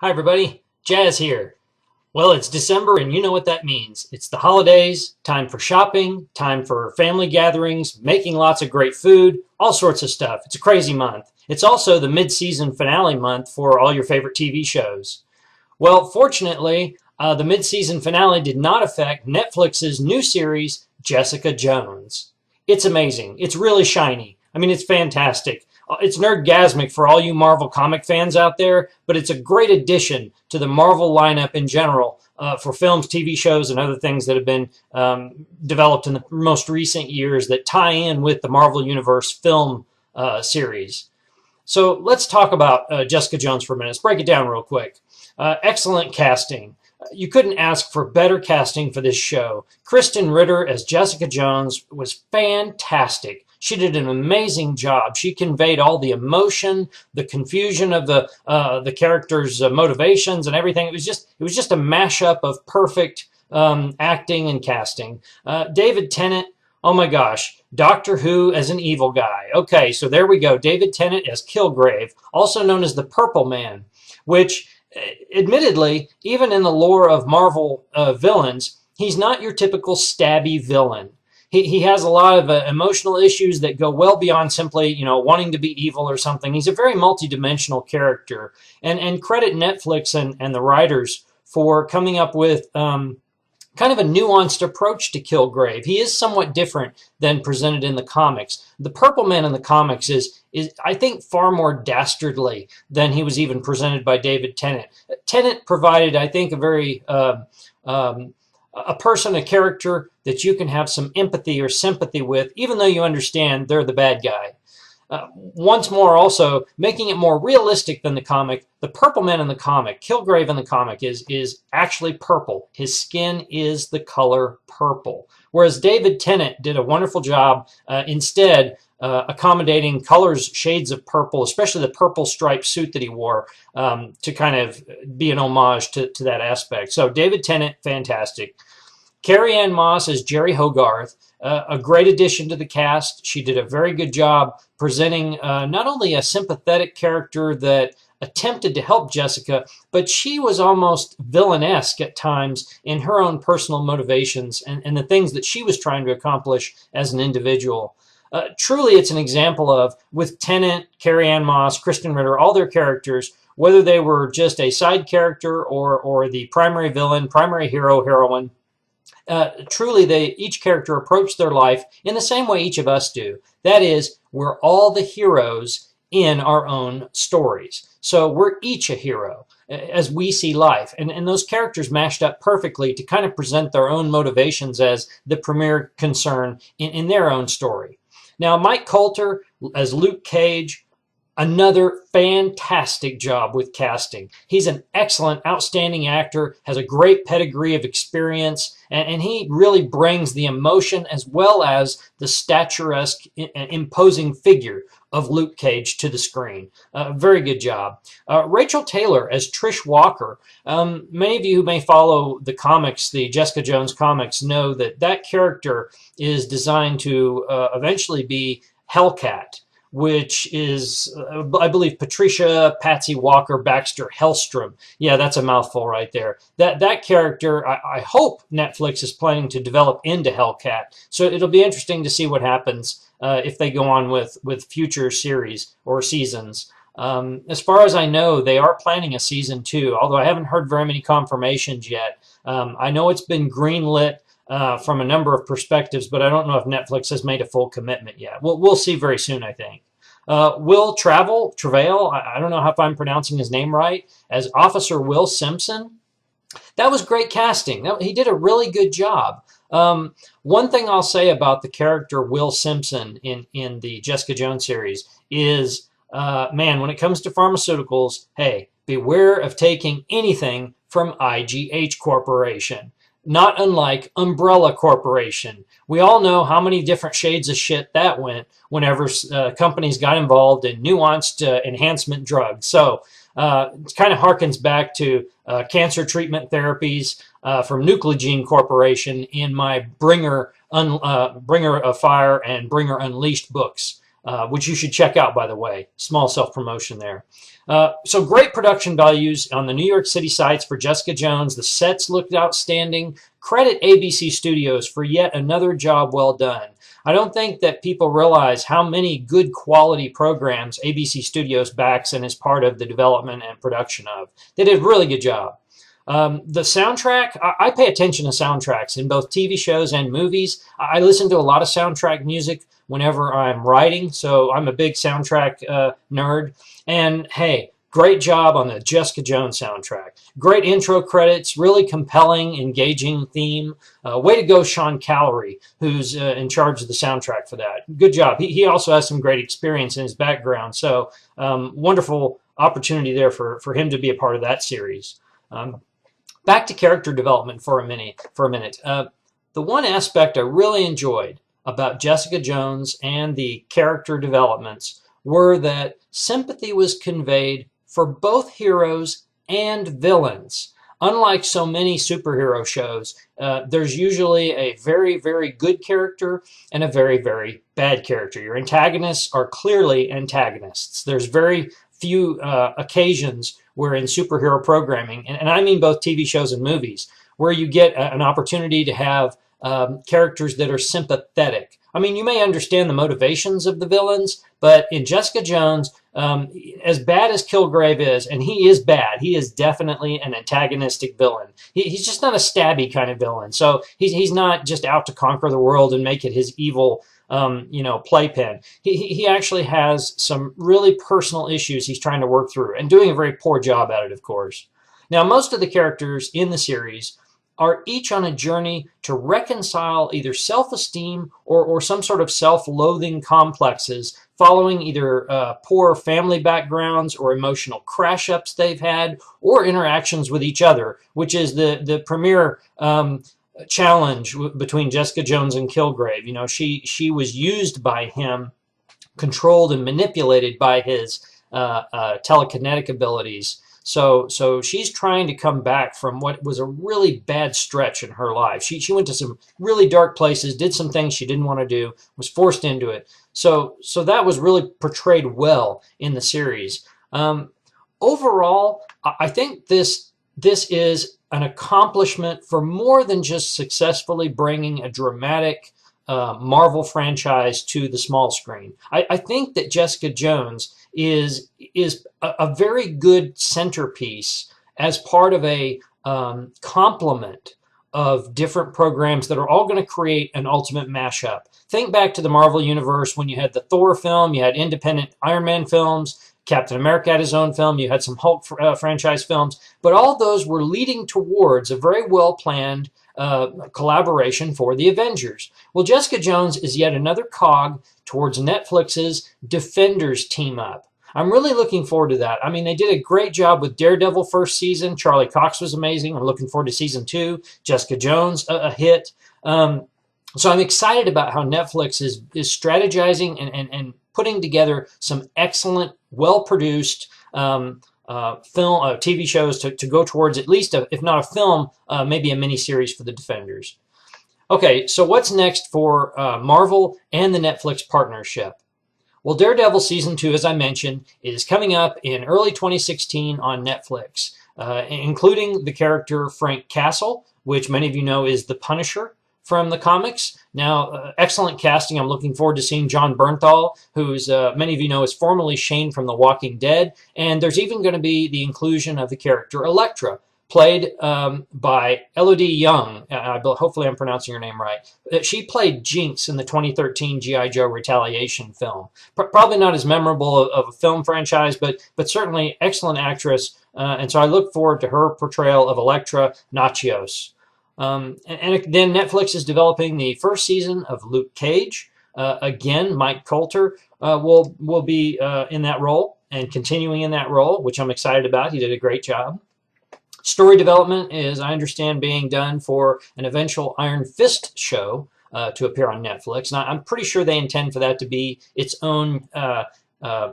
Hi everybody, Jazz here. Well, it's December and you know what that means. It's the holidays, time for shopping, time for family gatherings, making lots of great food, all sorts of stuff. It's a crazy month. It's also the mid-season finale month for all your favorite TV shows. Well, fortunately, the mid-season finale did not affect Netflix's new series, Jessica Jones. It's amazing. It's really shiny. I mean, it's fantastic. It's nerdgasmic for all you Marvel comic fans out there, but it's a great addition to the Marvel lineup in general for films, TV shows, and other things that have been developed in the most recent years that tie in with the Marvel Universe film series. So let's talk about Jessica Jones for a minute. Let's break it down real quick. Excellent casting. You couldn't ask for better casting for this show. Kristen Ritter as Jessica Jones was fantastic. She did an amazing job. She conveyed all the emotion, the confusion of the characters' motivations, and everything. It was just a mashup of perfect acting and casting. David Tennant. Oh my gosh, Doctor Who as an evil guy. Okay, so there we go. David Tennant as Kilgrave, also known as the Purple Man, which, admittedly, even in the lore of Marvel villains, he's not your typical stabby villain. He has a lot of emotional issues that go well beyond simply, wanting to be evil or something. He's a very multidimensional character. And credit Netflix and the writers for coming up with kind of a nuanced approach to Kilgrave. He is somewhat different than presented in the comics. The Purple Man in the comics is I think, far more dastardly than he was even presented by David Tennant. Tennant provided, I think, a very a person, a character that you can have some empathy or sympathy with, even though you understand they're the bad guy. Once more, also making it more realistic than the comic. The Purple Man in the comic, Kilgrave in the comic, is actually purple. His skin is the color purple. Whereas David Tennant did a wonderful job instead accommodating colors, shades of purple, especially the purple striped suit that he wore, to kind of be an homage to that aspect. So David Tennant, fantastic. Carrie Ann Moss as Jerry Hogarth, a great addition to the cast. She did a very good job presenting not only a sympathetic character that attempted to help Jessica, but she was almost villainesque at times in her own personal motivations and the things that she was trying to accomplish as an individual. Truly, it's an example of, with Tennant, Carrie Ann Moss, Kristen Ritter, all their characters, whether they were just a side character or the primary villain, primary hero, heroine, truly, each character approached their life in the same way each of us do. That is, we're all the heroes in our own stories. So we're each a hero as we see life. And those characters mashed up perfectly to kind of present their own motivations as the premier concern in their own story. Now, Mike Coulter as Luke Cage, another fantastic job with casting. He's an excellent, outstanding actor, has a great pedigree of experience, and he really brings the emotion as well as the statuesque, imposing figure of Luke Cage to the screen. Very good job. Rachael Taylor as Trish Walker. Many of you who may follow the comics, the Jessica Jones comics, know that character is designed to eventually be Hellcat, which is, I believe, Patricia Patsy Walker Baxter Hellstrom. Yeah, that's a mouthful right there. That character, I hope Netflix is planning to develop into Hellcat. So it'll be interesting to see what happens if they go on with future series or seasons. As far as I know, they are planning a season 2, although I haven't heard very many confirmations yet. I know it's been greenlit from a number of perspectives, but I don't know if Netflix has made a full commitment yet. We'll see very soon, I think. Will Travail, I don't know if I'm pronouncing his name right, as Officer Will Simpson. That was great casting. He did a really good job. One thing I'll say about the character Will Simpson in the Jessica Jones series is, man, when it comes to pharmaceuticals, hey, beware of taking anything from IGH Corporation. Not unlike Umbrella Corporation. We all know how many different shades of shit that went whenever companies got involved in nuanced enhancement drugs. So it kind of harkens back to cancer treatment therapies from Nucleogene Corporation in my Bringer of Fire and Bringer Unleashed books. which you should check out, by the way. Small self-promotion there. So great production values on the New York City sites for Jessica Jones. The sets looked outstanding. Credit ABC Studios for yet another job well done. I don't think that people realize how many good quality programs ABC Studios backs and is part of the development and production of. They did a really good job. The soundtrack, I pay attention to soundtracks in both TV shows and movies. I listen to a lot of soundtrack music whenever I'm writing, so I'm a big soundtrack nerd. And hey, great job on the Jessica Jones soundtrack. Great intro credits, really compelling, engaging theme. Way to go, Sean Callery, who's in charge of the soundtrack for that. Good job. He also has some great experience in his background, so wonderful opportunity there for him to be a part of that series. Back to character development for a minute. The one aspect I really enjoyed about Jessica Jones and the character developments were that sympathy was conveyed for both heroes and villains. Unlike so many superhero shows, there's usually a very, very good character and a very, very bad character. Your antagonists are clearly antagonists. There's very few occasions where in superhero programming, and I mean both TV shows and movies, where you get an opportunity to have characters that are sympathetic. I mean, you may understand the motivations of the villains, but in Jessica Jones, as bad as Kilgrave is, and he is bad, he is definitely an antagonistic villain. He's just not a stabby kind of villain. So he's not just out to conquer the world and make it his evil playpen. He actually has some really personal issues he's trying to work through and doing a very poor job at it, of course. Now, most of the characters in the series are each on a journey to reconcile either self-esteem or some sort of self-loathing complexes following either poor family backgrounds or emotional crash-ups they've had or interactions with each other, which is the premier challenge between Jessica Jones and Kilgrave. You know, she was used by him, controlled and manipulated by his telekinetic abilities. So she's trying to come back from what was a really bad stretch in her life. She went to some really dark places, did some things she didn't want to do, was forced into it. So that was really portrayed well in the series. Overall, I think this is an accomplishment for more than just successfully bringing a dramatic Marvel franchise to the small screen. I think that Jessica Jones is a very good centerpiece as part of a complement of different programs that are all going to create an ultimate mashup. Think back to the Marvel Universe when you had the Thor film, you had independent Iron Man films, Captain America had his own film, you had some Hulk franchise films, but all those were leading towards a very well-planned collaboration for the Avengers. Well, Jessica Jones is yet another cog towards Netflix's Defenders team up. I'm really looking forward to that. I mean, they did a great job with Daredevil first season. Charlie Cox was amazing. I'm looking forward to season 2. Jessica Jones, a hit. So I'm excited about how Netflix is strategizing and putting together some excellent, well-produced film, TV shows to go towards at least, if not a film, maybe a miniseries for the Defenders. Okay, so what's next for Marvel and the Netflix partnership? Well, Daredevil Season 2, as I mentioned, is coming up in early 2016 on Netflix, including the character Frank Castle, which many of you know is the Punisher from the comics. Now, excellent casting. I'm looking forward to seeing John Bernthal, who's many of you know is formerly Shane from The Walking Dead. And there's even going to be the inclusion of the character Elektra, played by Elodie Young. Hopefully I'm pronouncing her name right. She played Jinx in the 2013 G.I. Joe Retaliation film. Probably not as memorable of a film franchise, but certainly excellent actress. And so I look forward to her portrayal of Elektra Nachios. And then Netflix is developing the first season of Luke Cage. Again, Mike Coulter will be in that role and continuing in that role, which I'm excited about. He did a great job. Story development is, I understand, being done for an eventual Iron Fist show to appear on Netflix. Now, I'm pretty sure they intend for that to be its own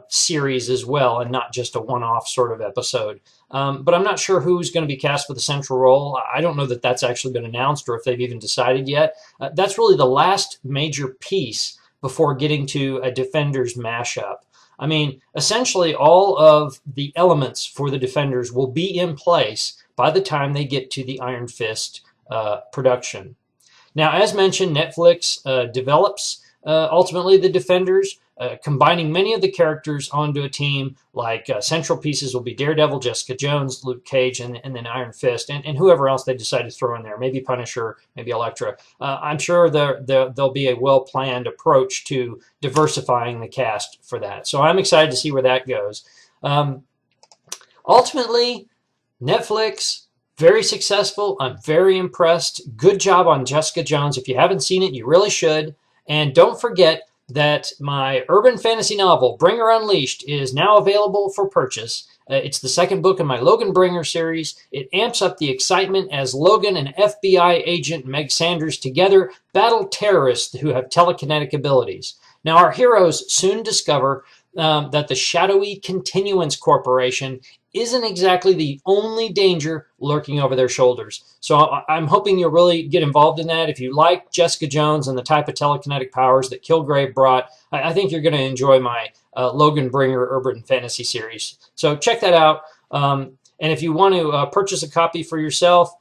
series as well and not just a one-off sort of episode. But I'm not sure who's going to be cast for the central role. I don't know that that's actually been announced or if they've even decided yet. That's really the last major piece before getting to a Defenders mashup. I mean, essentially all of the elements for the Defenders will be in place by the time they get to the Iron Fist production. Now, as mentioned, Netflix develops ultimately the Defenders, combining many of the characters onto a team. Like central pieces will be Daredevil, Jessica Jones, Luke Cage, and then Iron Fist, and whoever else they decide to throw in there. Maybe Punisher, maybe Elektra. I'm sure there'll be a well-planned approach to diversifying the cast for that. So I'm excited to see where that goes. Ultimately, Netflix, very successful. I'm very impressed. Good job on Jessica Jones. If you haven't seen it, you really should. And don't forget that my urban fantasy novel, Bringer Unleashed, is now available for purchase. It's the second book in my Logan Bringer series. It amps up the excitement as Logan and FBI agent Meg Sanders together battle terrorists who have telekinetic abilities. Now, our heroes soon discover that the shadowy Continuance Corporation isn't exactly the only danger lurking over their shoulders. So I'm hoping you'll really get involved in that. If you like Jessica Jones and the type of telekinetic powers that Kilgrave brought, I think you're going to enjoy my Logan Bringer Urban Fantasy series. So check that out. And if you want to purchase a copy for yourself,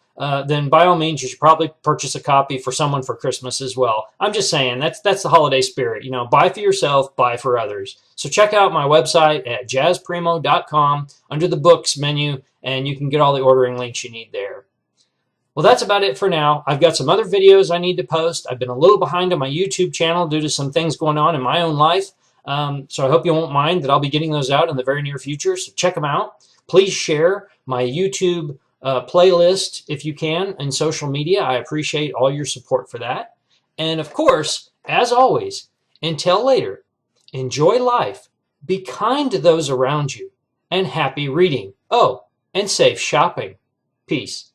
then by all means, you should probably purchase a copy for someone for Christmas as well. I'm just saying, that's the holiday spirit. You know, buy for yourself, buy for others. So check out my website at jazzprimo.com under the books menu, and you can get all the ordering links you need there. Well, that's about it for now. I've got some other videos I need to post. I've been a little behind on my YouTube channel due to some things going on in my own life. So I hope you won't mind that I'll be getting those out in the very near future. So check them out. Please share my YouTube playlist if you can in social media. I appreciate all your support for that. And of course, as always, until later, enjoy life, be kind to those around you, and happy reading. Oh, and safe shopping. Peace.